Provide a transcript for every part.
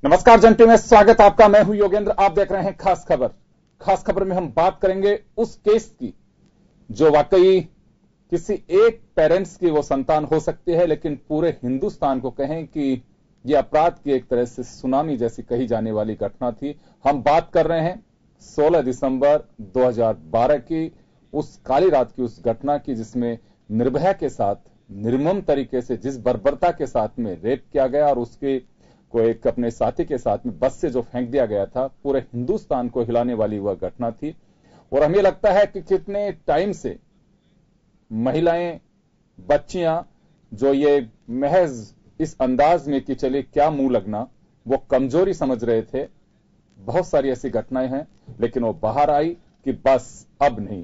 नमस्कार जनटी में स्वागत आपका। मैं हूं योगेंद्र। आप देख रहे हैं खास खबर। खास खबर में हम बात करेंगे उस केस की जो वाकई किसी एक पेरेंट्स की वो संतान हो सकती है, लेकिन पूरे हिंदुस्तान को कहें कि ये अपराध की एक तरह से सुनामी जैसी कही जाने वाली घटना थी। हम बात कर रहे हैं 16 दिसंबर 2012 की, उस काली रात की, उस घटना की जिसमें निर्भया के साथ निर्मम तरीके से, जिस बर्बरता के साथ में रेप किया गया और उसके को एक अपने साथी के साथ में बस से जो फेंक दिया गया था। पूरे हिंदुस्तान को हिलाने वाली वह घटना थी। और हमें लगता है कि कितने टाइम से महिलाएं, बच्चियां जो ये महज इस अंदाज में कि चले क्या मुंह लगना, वो कमजोरी समझ रहे थे। बहुत सारी ऐसी घटनाएं हैं, लेकिन वो बाहर आई कि बस अब नहीं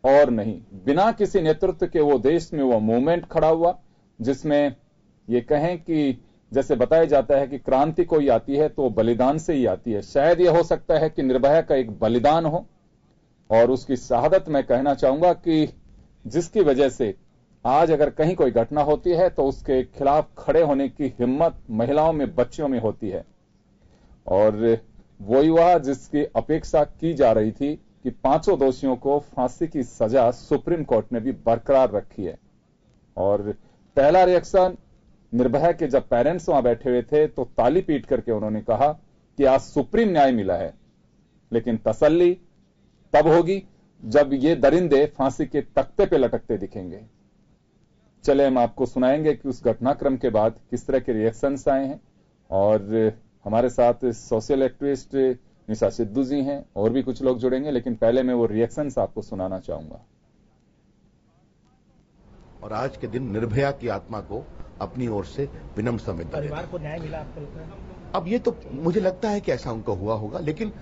और नहीं। बिना किसी नेतृत्व के वो देश में वो मूवमेंट खड़ा हुआ, जिसमें ये कहें कि जैसे बताया जाता है कि क्रांति कोई आती है तो बलिदान से ही आती है। शायद यह हो सकता है कि निर्भया का एक बलिदान हो, और उसकी शहादत मैं कहना चाहूंगा कि जिसकी वजह से आज अगर कहीं कोई घटना होती है तो उसके खिलाफ खड़े होने की हिम्मत महिलाओं में, बच्चियों में होती है। और वही हुआ जिसकी अपेक्षा की जा रही थी कि पांचों दोषियों को फांसी की सजा सुप्रीम कोर्ट ने भी बरकरार रखी है। और पहला रिएक्शन निर्भया के जब पेरेंट्स वहां बैठे हुए थे तो ताली पीट करके उन्होंने कहा कि आज सुप्रीम न्याय मिला है। लेकिन तसल्ली तब होगी जब ये दरिंदे फांसी के तख्ते पे लटकते दिखेंगे। चले हम आपको सुनाएंगे कि उस घटनाक्रम के बाद किस तरह के रिएक्शंस आए हैं। और हमारे साथ सोशल एक्टिविस्ट निशा सिद्धू जी हैं, और भी कुछ लोग जुड़ेंगे, लेकिन पहले मैं वो रिएक्शंस आपको सुनाना चाहूंगा। और आज के दिन निर्भया की आत्मा को अपनी ओर से विनम्र संवेदना। परिवार को न्याय मिला आपको लगता है? अब ये तो मुझे लगता है कि ऐसा उनको हुआ होगा, लेकिन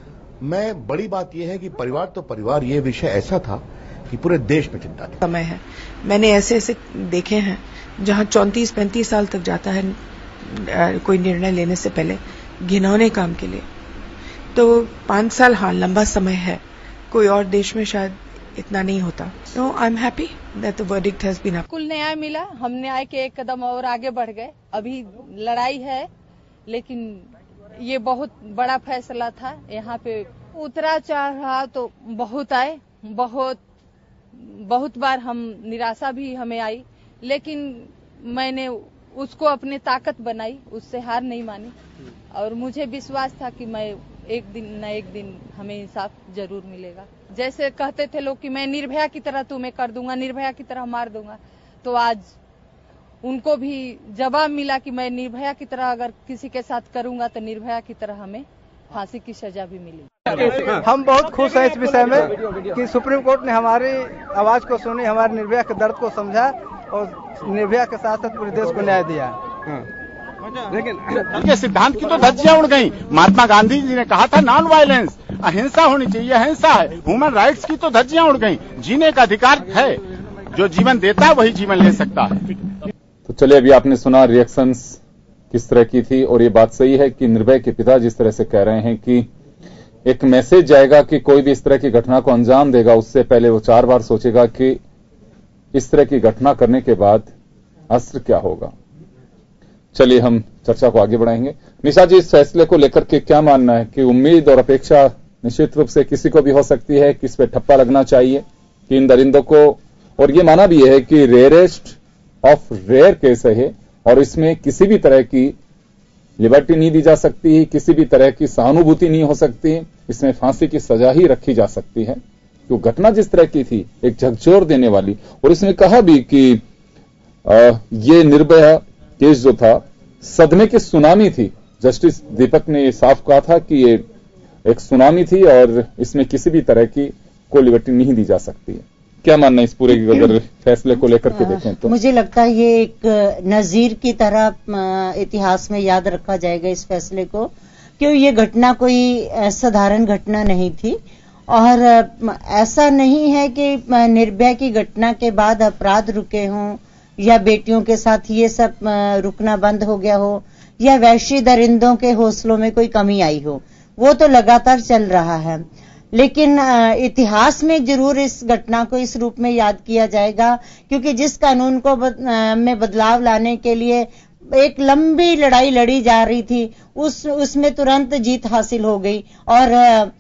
मैं बड़ी बात यह है कि परिवार तो परिवार, ये विषय ऐसा था कि पूरे देश में चिंता थी। समय है, मैंने ऐसे ऐसे देखे हैं जहां 34-35 साल तक जाता है कोई निर्णय लेने से पहले घिनौने काम के लिए। तो 5 साल, हाँ, लंबा समय है। कोई और देश में शायद इतना नहीं होता। No, I am happy that the verdict has been. कुल न्याय मिला, हम न्याय के एक कदम और आगे बढ़ गए। अभी लड़ाई है, लेकिन ये बहुत बड़ा फैसला था। यहाँ पे उतरा चढ़ाव तो बहुत आए, बहुत बार हम निराशा भी हमें आई, लेकिन मैंने उसको अपनी ताकत बनाई, उससे हार नहीं मानी। और मुझे विश्वास था कि मैं एक दिन न एक दिन हमें इंसाफ जरूर मिलेगा। जैसे कहते थे लोग कि मैं निर्भया की तरह तुम्हें कर दूंगा, निर्भया की तरह मार दूंगा, तो आज उनको भी जवाब मिला कि मैं निर्भया की तरह अगर किसी के साथ करूंगा तो निर्भया की तरह हमें फांसी की सजा भी मिलेगी। हम बहुत खुश हैं इस विषय में कि सुप्रीम कोर्ट ने हमारी आवाज को सुनी, हमारे निर्भया के दर्द को समझा और निर्भया के साथ साथ पूरे देश को न्याय दिया। लेकिन ये सिद्धांत की तो धज्जियां उड़ गई। महात्मा गांधी जी ने कहा था नॉन वायलेंस, अहिंसा होनी चाहिए, अहिंसा है। ह्यूमन राइट्स की तो धज्जियां उड़ गई। जीने का अधिकार है, जो जीवन देता है वही जीवन ले सकता है। तो चलिए, अभी आपने सुना रिएक्शंस किस तरह की थी। और ये बात सही है कि निर्भया के पिता जिस तरह से कह रहे हैं कि एक मैसेज जाएगा कि कोई भी इस तरह की घटना को अंजाम देगा, उससे पहले वो 4 बार सोचेगा कि इस तरह की घटना करने के बाद असर क्या होगा। चलिए हम चर्चा को आगे बढ़ाएंगे। निशा जी, इस फैसले को लेकर के क्या मानना है कि उम्मीद और अपेक्षा निश्चित रूप से किसी को भी हो सकती है कि इस पे ठप्पा लगना चाहिए कि इन दरिंदों को, और ये माना भी है कि रेयरेस्ट ऑफ रेयर केस है और इसमें किसी भी तरह की लिबर्टी नहीं दी जा सकती, किसी भी तरह की सहानुभूति नहीं हो सकती, इसमें फांसी की सजा ही रखी जा सकती है। तो घटना जिस तरह की थी, एक झकझोर देने वाली, और इसमें कहा भी कि ये निर्भया केस जो था सदमे की सुनामी थी। जस्टिस दीपक ने साफ कहा था कि ये एक सुनामी थी और इसमें किसी भी तरह की कोई लिबर्टी नहीं दी जा सकती है। क्या मानना है इस पूरे अगर फैसले को लेकर के देखें तो? मुझे लगता है ये एक नजीर की तरह इतिहास में याद रखा जाएगा इस फैसले को, क्योंकि ये घटना कोई साधारण घटना नहीं थी। और ऐसा नहीं है कि निर्भया की घटना के बाद अपराध रुके हों या बेटियों के साथ ये सब रुकना बंद हो गया हो या वैश्य दरिंदों के हौसलों में कोई कमी आई हो, वो तो लगातार चल रहा है। लेकिन इतिहास में जरूर इस घटना को इस रूप में याद किया जाएगा, क्योंकि जिस कानून को में बदलाव लाने के लिए एक लंबी लड़ाई लड़ी जा रही थी, उसमें तुरंत जीत हासिल हो गई। और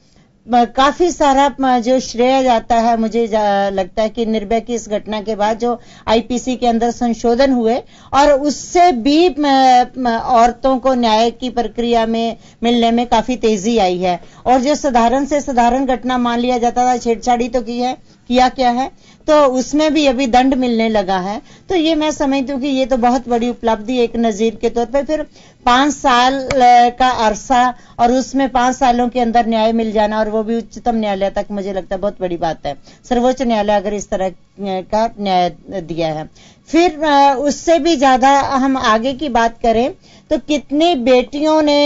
काफी सारा जो श्रेय जाता है, मुझे लगता है कि निर्भया की इस घटना के बाद जो आईपीसी के अंदर संशोधन हुए और उससे भी औरतों को न्याय की प्रक्रिया में मिलने में काफी तेजी आई है। और जो साधारण से साधारण घटना मान लिया जाता था, छेड़छाड़ी तो किया क्या है, तो उसमें भी अभी दंड मिलने लगा है। तो ये मैं समझती हूँ कि ये तो बहुत बड़ी उपलब्धि एक नजीर के तौर पर। फिर 5 साल का अरसा और उसमें 5 सालों के अंदर न्याय मिल जाना, और वो भी उच्चतम न्यायालय तक, मुझे लगता है बहुत बड़ी बात है। सर्वोच्च न्यायालय अगर इस तरह का न्याय दिया है। फिर उससे भी ज्यादा हम आगे की बात करें तो कितनी बेटियों ने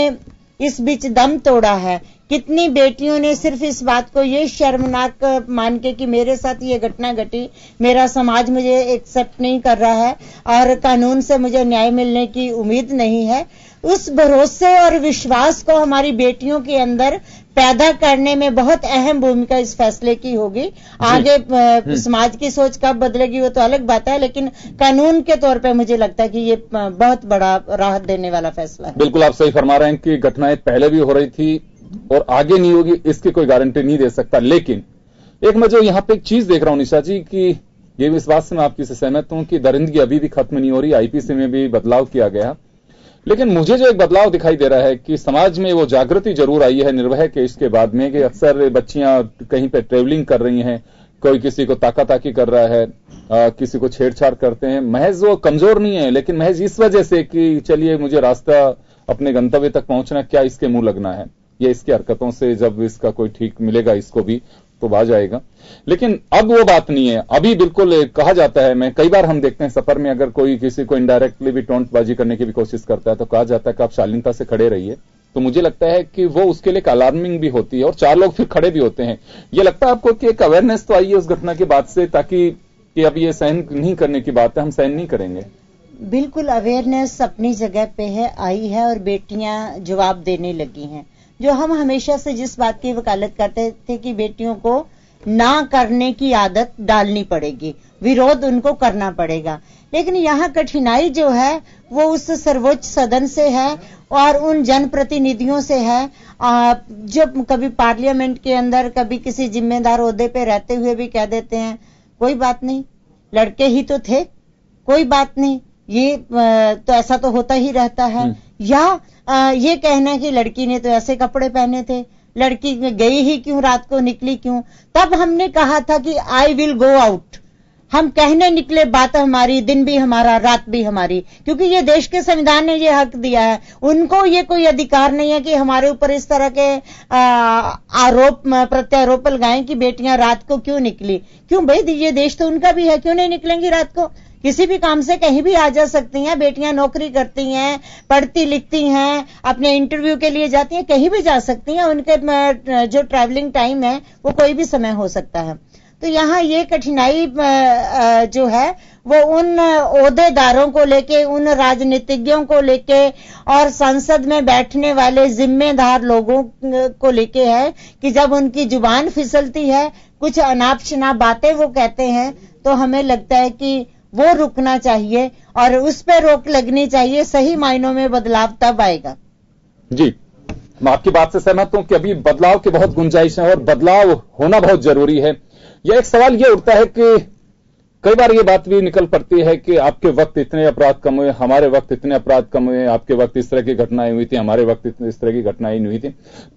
इस बीच दम तोड़ा है, कितनी बेटियों ने सिर्फ इस बात को ये शर्मनाक मान के कि मेरे साथ ये घटना घटी, मेरा समाज मुझे एक्सेप्ट नहीं कर रहा है और कानून से मुझे न्याय मिलने की उम्मीद नहीं है, उस भरोसे और विश्वास को हमारी बेटियों के अंदर पैदा करने में बहुत अहम भूमिका इस फैसले की होगी। आगे समाज की सोच कब बदलेगी वो तो अलग बात है, लेकिन कानून के तौर पे मुझे लगता है कि ये बहुत बड़ा राहत देने वाला फैसला है। बिल्कुल आप सही फरमा रहे हैं कि घटनाएं पहले भी हो रही थी और आगे नहीं होगी, इसकी कोई गारंटी नहीं दे सकता। लेकिन एक मैं जो यहां पे एक चीज देख रहा हूं निशा जी, कि ये इस बात से मैं आपकी से सहमत हूं कि दरिंदगी अभी भी खत्म नहीं हो रही। आईपीसी में भी बदलाव किया गया, लेकिन मुझे जो एक बदलाव दिखाई दे रहा है कि समाज में वो जागृति जरूर आई है निर्भया केस के बाद में, कि अक्सर बच्चियां कहीं पे ट्रेवलिंग कर रही हैं, कोई किसी को ताकाताकी कर रहा है, किसी को छेड़छाड़ करते हैं। महज वो कमजोर नहीं है, लेकिन महज इस वजह से कि चलिए मुझे रास्ता अपने गंतव्य तक पहुंचना, क्या इसके मुंह लगना है, ये इसकी हरकतों से जब इसका कोई ठीक मिलेगा इसको भी तो आ जाएगा। लेकिन अब वो बात नहीं है। अभी बिल्कुल कहा जाता है, मैं कई बार हम देखते हैं सफर में अगर कोई किसी को इनडायरेक्टली भी टोंटबाजी करने की भी कोशिश करता है तो कहा जाता है कि आप शालीनता से खड़े रहिए। तो मुझे लगता है कि वो उसके लिए एक अलार्मिंग भी होती है और 4 लोग फिर खड़े भी होते हैं। ये लगता है आपको कि एक अवेयरनेस तो आई है उस घटना के बाद से, ताकि कि अब ये सहन नहीं करने की बात है, हम सहन नहीं करेंगे। बिल्कुल अवेयरनेस अपनी जगह पे है, आई है, और बेटियां जवाब देने लगी हैं। जो हम हमेशा से जिस बात की वकालत करते थे कि बेटियों को ना करने की आदत डालनी पड़ेगी, विरोध उनको करना पड़ेगा, लेकिन यहाँ कठिनाई जो है वो उस सर्वोच्च सदन से है और उन जनप्रतिनिधियों से है जो कभी पार्लियामेंट के अंदर, कभी किसी जिम्मेदार ओहदे पे रहते हुए भी कह देते हैं कोई बात नहीं, लड़के ही तो थे, कोई बात नहीं, ये तो ऐसा तो होता ही रहता है। या ये कहना कि लड़की ने तो ऐसे कपड़े पहने थे, लड़की गई ही क्यों, रात को निकली क्यों। तब हमने कहा था कि आई विल गो आउट, हम कहने निकले, बात हमारी, दिन भी हमारा, रात भी हमारी, क्योंकि ये देश के संविधान ने ये हक दिया है। उनको ये कोई अधिकार नहीं है कि हमारे ऊपर इस तरह के आरोप प्रत्यारोप लगाएं कि बेटियां रात को क्यों निकली। क्यों भाई, ये देश तो उनका भी है, क्यों नहीं निकलेंगी रात को, किसी भी काम से कहीं भी आ जा सकती हैं। बेटियां नौकरी करती हैं, पढ़ती लिखती हैं, अपने इंटरव्यू के लिए जाती हैं, कहीं भी जा सकती हैं, उनके जो ट्रैवलिंग टाइम है वो कोई भी समय हो सकता है। तो यहाँ ये कठिनाई जो है वो उन ओहदेदारों को लेके, उन राजनीतिज्ञों को लेके और संसद में बैठने वाले जिम्मेदार लोगों को लेके है कि जब उनकी जुबान फिसलती है, कुछ अनाप शनाप बातें वो कहते हैं, तो हमें लगता है कि वो रुकना चाहिए और उस पर रोक लगनी चाहिए। सही मायनों में बदलाव तब आएगा। जी, मैं आपकी बात से सहमत हूं कि अभी बदलाव की बहुत गुंजाइश है और बदलाव होना बहुत जरूरी है। यह एक सवाल यह उठता है कि कई बार ये बात भी निकल पड़ती है कि आपके वक्त इतने अपराध कम हुए, हमारे वक्त इतने अपराध कम हुए, आपके वक्त इस तरह की घटनाएं हुई थी, हमारे वक्त इस तरह की घटनाएं नहीं हुई थी।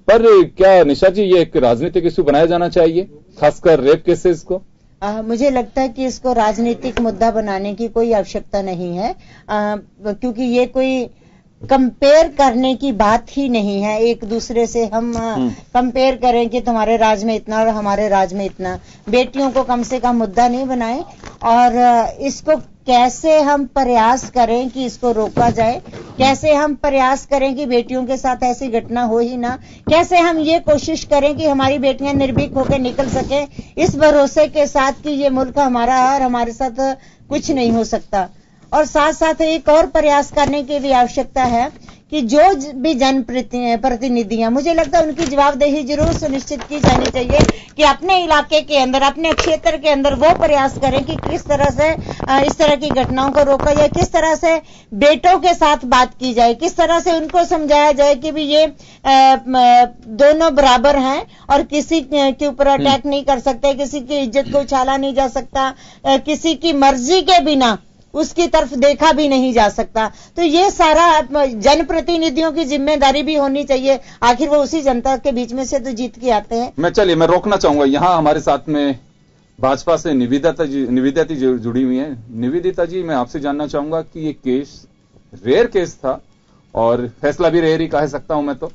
पर क्या निशा जी ये एक राजनीतिक इश्यू बनाया जाना चाहिए, खासकर रेप केसेस को? मुझे लगता है कि इसको राजनीतिक मुद्दा बनाने की कोई आवश्यकता नहीं है, क्योंकि ये कोई कंपेयर करने की बात ही नहीं है। एक दूसरे से हम कंपेयर करें कि तुम्हारे राज्य में इतना और हमारे राज्य में इतना, बेटियों को कम से कम मुद्दा नहीं बनाएं और इसको कैसे हम प्रयास करें कि इसको रोका जाए, कैसे हम प्रयास करें कि बेटियों के साथ ऐसी घटना हो ही ना, कैसे हम ये कोशिश करें कि हमारी बेटियां निर्भीक होकर निकल सके इस भरोसे के साथ कि ये मुल्क हमारा है और हमारे साथ कुछ नहीं हो सकता। और साथ साथ एक और प्रयास करने की भी आवश्यकता है कि जो भी जनप्रतिनिधियां, मुझे लगता है उनकी जवाबदेही जरूर सुनिश्चित की जानी चाहिए कि अपने इलाके के अंदर, अपने क्षेत्र के अंदर वो प्रयास करें कि किस तरह से इस तरह की घटनाओं को रोका जाए, किस तरह से बेटों के साथ बात की जाए, किस तरह से उनको समझाया जाए कि भी ये दोनों बराबर हैं और किसी के ऊपर अटैक नहीं कर सकते, किसी की इज्जत को उछाला नहीं जा सकता, किसी की मर्जी के बिना उसकी तरफ देखा भी नहीं जा सकता। तो ये सारा जनप्रतिनिधियों की जिम्मेदारी भी होनी चाहिए, आखिर वो उसी जनता के बीच में से तो जीत के आते हैं। मैं रोकना चाहूंगा, यहां हमारे साथ में भाजपा से निवेदिता जी जुड़ी हुई हैं। निवेदिता जी, मैं आपसे जानना चाहूंगा कि ये केस रेयर केस था और फैसला भी रेयर ही कह सकता हूं मैं तो।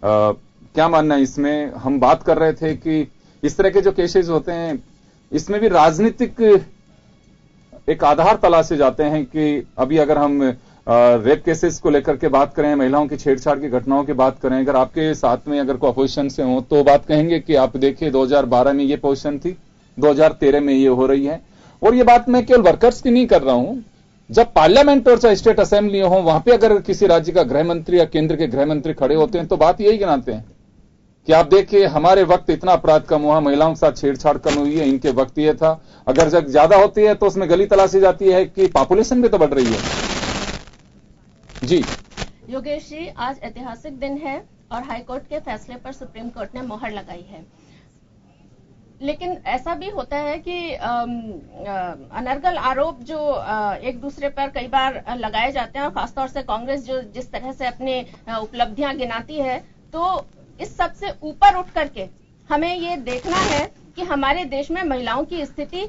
क्या मानना है इसमें? हम बात कर रहे थे कि इस तरह के जो केसेस होते हैं इसमें भी राजनीतिक एक आधार तलाशे जाते हैं कि अभी अगर हम रेप केसेस को लेकर के बात करें, महिलाओं की छेड़छाड़ की घटनाओं की बात करें, अगर आपके साथ में अगर कोई अपोजिशन से हो तो बात कहेंगे कि आप देखिए 2012 में ये पोजीशन थी, 2013 में ये हो रही है। और ये बात मैं केवल वर्कर्स की नहीं कर रहा हूं, जब पार्लियामेंट और चाहे स्टेट असेंबली हो, वहां पे अगर किसी राज्य का गृह मंत्री या केंद्र के गृह मंत्री खड़े होते हैं तो बात यही गिनाते हैं कि आप देखिए हमारे वक्त इतना अपराध कम हुआ, महिलाओं के साथ छेड़छाड़ कम हुई है, इनके वक्त ये था। अगर जब ज्यादा होती है तो उसमें गली तलाशी जाती है कि पॉपुलेशन भी तो बढ़ रही है। जी योगेश जी, आज ऐतिहासिक दिन है और हाईकोर्ट के फैसले पर सुप्रीम कोर्ट ने मोहर लगाई है, लेकिन ऐसा भी होता है कि अनर्गल आरोप जो एक दूसरे पर कई बार लगाए जाते हैं और खासतौर से कांग्रेस जो जिस तरह से अपनी उपलब्धियां गिनाती है, तो इस सब से ऊपर उठ करके हमें ये देखना है कि हमारे देश में महिलाओं की स्थिति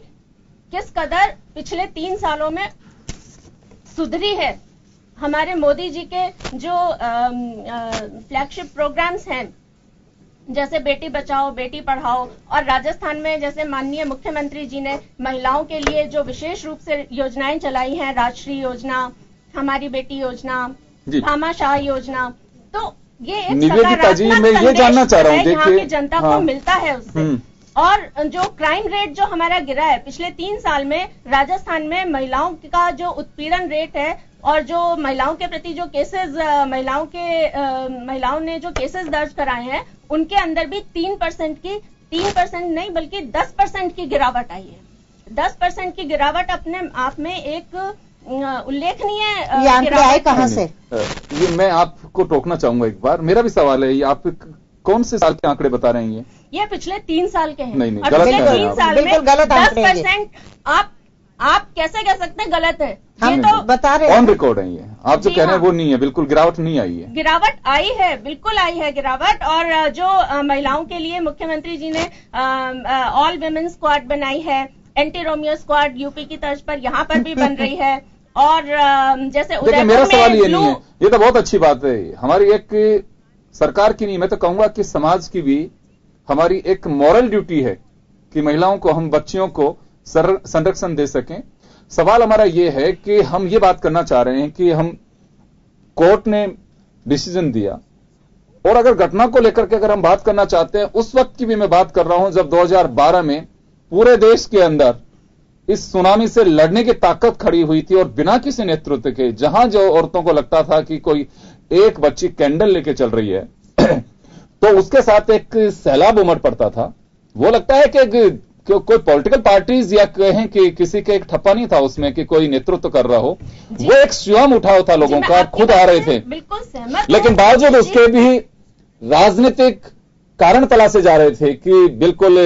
किस कदर पिछले 3 सालों में सुधरी है। हमारे मोदी जी के जो फ्लैगशिप प्रोग्राम्स हैं, जैसे बेटी बचाओ बेटी पढ़ाओ, और राजस्थान में जैसे माननीय मुख्यमंत्री जी ने महिलाओं के लिए जो विशेष रूप से योजनाएं चलाई हैं, राजश्री योजना, हमारी बेटी योजना, भामाशाह योजना, तो ये एक निवेदिता जी, मैं ये जानना चाह रहा हूँ, यहाँ की जनता को मिलता है उससे। और जो क्राइम रेट जो हमारा गिरा है पिछले 3 साल में, राजस्थान में महिलाओं का जो उत्पीड़न रेट है और जो महिलाओं के प्रति जो केसेस महिलाओं ने जो केसेस दर्ज कराए हैं, उनके अंदर भी 3% नहीं बल्कि 10% की गिरावट आई है। 10% की गिरावट अपने आप में एक उल्लेखनीय आंकड़े कहां से? ये मैं आपको टोकना चाहूंगा एक बार, मेरा भी सवाल है, आप कौन से साल के आंकड़े बता रहे हैं? ये पिछले 3 साल के हैं। नहीं, पिछले 3 साल में 10%। आप कैसे कह सकते हैं गलत है? ये तो बता रहे ऑन रिकॉर्ड है ये, आप जो कह रहे हैं वो नहीं है, बिल्कुल गिरावट नहीं आई है। गिरावट आई है, बिल्कुल आई है गिरावट। और जो महिलाओं के लिए मुख्यमंत्री जी ने ऑल विमेन स्क्वाड बनाई है, एंटी रोमियो स्क्वाड यूपी की तर्ज पर यहाँ पर भी बन रही है। और जैसे देखिए, मेरा सवाल ये नहीं है, ये तो बहुत अच्छी बात है, हमारी एक सरकार की नहीं, मैं तो कहूंगा कि समाज की भी हमारी एक मॉरल ड्यूटी है कि महिलाओं को, हम बच्चियों को संरक्षण दे सकें। सवाल हमारा ये है कि हम ये बात करना चाह रहे हैं कि हम कोर्ट ने डिसीजन दिया, और अगर घटना को लेकर के अगर हम बात करना चाहते हैं, उस वक्त की भी मैं बात कर रहा हूं जब 2012 में पूरे देश के अंदर इस सुनामी से लड़ने की ताकत खड़ी हुई थी और बिना किसी नेतृत्व के, जहां जो औरतों को लगता था कि कोई एक बच्ची कैंडल लेके चल रही है तो उसके साथ एक सैलाब उमड़ पड़ता था। वो लगता है कि कोई पॉलिटिकल पार्टीज या कहें कि किसी के एक ठप्पा नहीं था उसमें कि कोई नेतृत्व कर रहा हो, वो एक स्वयं उठा था लोगों का, खुद आ रहे थे, बिल्कुल सहमत। लेकिन बावजूद उसके भी राजनीतिक कारण तलाशे जा रहे थे कि बिल्कुल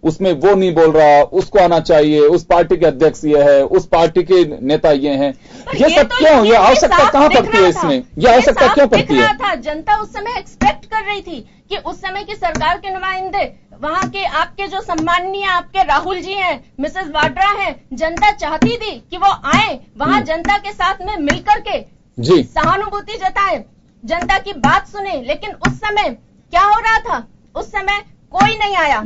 उसमें वो नहीं बोल रहा, उसको आना चाहिए, उस पार्टी के अध्यक्ष ये है, उस पार्टी के नेता ये हैं। ये सब क्यों? ये आवश्यकता कहां पड़ती है इसमें? ये आवश्यकता क्यों पड़ती है? जनता उस समय एक्सपेक्ट कर रही थी कि उस समय की सरकार के नुमाइंदे, वहां के आपके जो सम्माननीय आपके राहुल जी हैं, मिसेस वाड्रा हैं, जनता चाहती थी कि वो आए वहां, जनता के साथ में मिलकर के सहानुभूति जताए, जनता की बात सुने। लेकिन उस समय क्या हो रहा था? उस समय कोई नहीं आया।